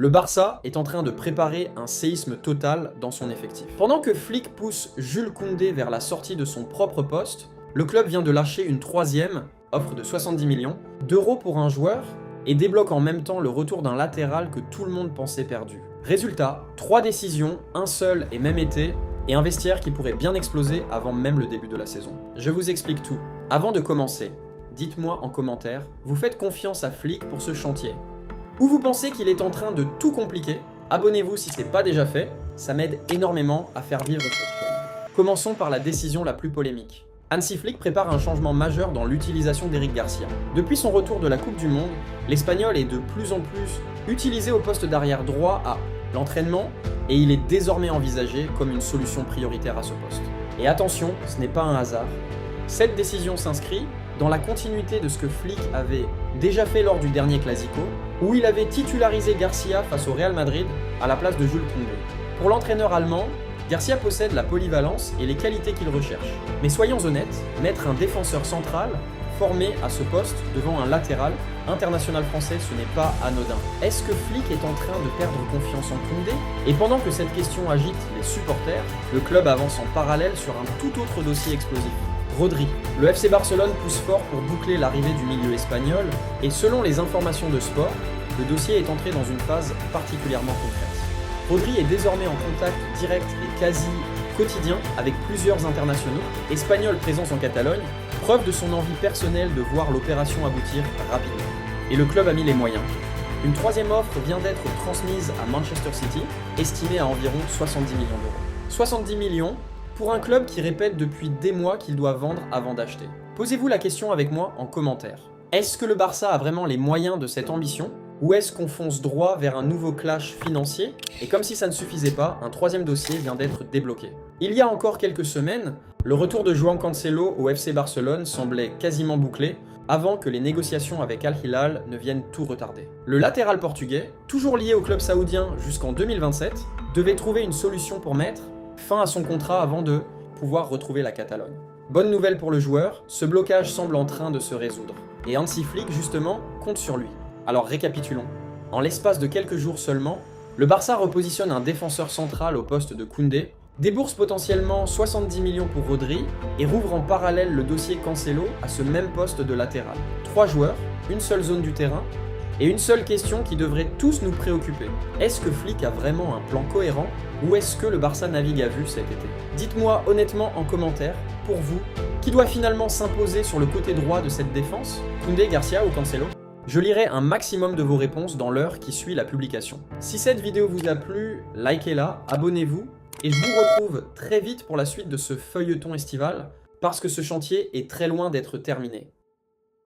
le Barça est en train de préparer un séisme total dans son effectif. Pendant que Flick pousse Jules Koundé vers la sortie de son propre poste, le club vient de lâcher une troisième offre de 70 millions d'euros pour un joueur et débloque en même temps le retour d'un latéral que tout le monde pensait perdu. Résultat, 3 décisions, un seul et même été, et un vestiaire qui pourrait bien exploser avant même le début de la saison. Je vous explique tout. Avant de commencer, dites-moi en commentaire, vous faites confiance à Flick pour ce chantier? Ou vous pensez qu'il est en train de tout compliquer? Abonnez-vous si ce n'est pas déjà fait, ça m'aide énormément à faire vivre cette chaîne. Commençons par la décision la plus polémique. Hansi Flick prépare un changement majeur dans l'utilisation d'Eric Garcia. Depuis son retour de la Coupe du Monde, l'Espagnol est de plus en plus utilisé au poste d'arrière droit à l'entraînement et il est désormais envisagé comme une solution prioritaire à ce poste. Et attention, ce n'est pas un hasard. Cette décision s'inscrit dans la continuité de ce que Flick avait déjà fait lors du dernier Clasico, où il avait titularisé Garcia face au Real Madrid à la place de Jules Koundé. Pour l'entraîneur allemand, Garcia possède la polyvalence et les qualités qu'il recherche. Mais soyons honnêtes, mettre un défenseur central formé à ce poste devant un latéral international français, ce n'est pas anodin. Est-ce que Flick est en train de perdre confiance en Koundé? Et pendant que cette question agite les supporters, le club avance en parallèle sur un tout autre dossier explosif. Rodri. Le FC Barcelone pousse fort pour boucler l'arrivée du milieu espagnol et selon les informations de Sport, le dossier est entré dans une phase particulièrement concrète. Rodri est désormais en contact direct et quasi quotidien avec plusieurs internationaux, espagnols présents en Catalogne, preuve de son envie personnelle de voir l'opération aboutir rapidement. Et le club a mis les moyens. Une troisième offre vient d'être transmise à Manchester City, estimée à environ 70 millions d'euros. 70 millions pour un club qui répète depuis des mois qu'il doit vendre avant d'acheter. Posez-vous la question avec moi en commentaire. Est-ce que le Barça a vraiment les moyens de cette ambition ? Ou est-ce qu'on fonce droit vers un nouveau clash financier? Et comme si ça ne suffisait pas, un troisième dossier vient d'être débloqué. Il y a encore quelques semaines, le retour de João Cancelo au FC Barcelone semblait quasiment bouclé avant que les négociations avec Al Hilal ne viennent tout retarder. Le latéral portugais, toujours lié au club saoudien jusqu'en 2027, devait trouver une solution pour mettre fin à son contrat avant de pouvoir retrouver la Catalogne. Bonne nouvelle pour le joueur, ce blocage semble en train de se résoudre. Et Hansi Flick, justement, compte sur lui. Alors récapitulons. En l'espace de quelques jours seulement, le Barça repositionne un défenseur central au poste de Koundé, débourse potentiellement 70 millions pour Rodri et rouvre en parallèle le dossier Cancelo à ce même poste de latéral. 3 joueurs, une seule zone du terrain et une seule question qui devrait tous nous préoccuper. Est-ce que Flick a vraiment un plan cohérent ou est-ce que le Barça navigue à vue cet été? Dites-moi honnêtement en commentaire, pour vous, qui doit finalement s'imposer sur le côté droit de cette défense? Koundé, Garcia ou Cancelo? Je lirai un maximum de vos réponses dans l'heure qui suit la publication. Si cette vidéo vous a plu, likez-la, abonnez-vous, et je vous retrouve très vite pour la suite de ce feuilleton estival, parce que ce chantier est très loin d'être terminé.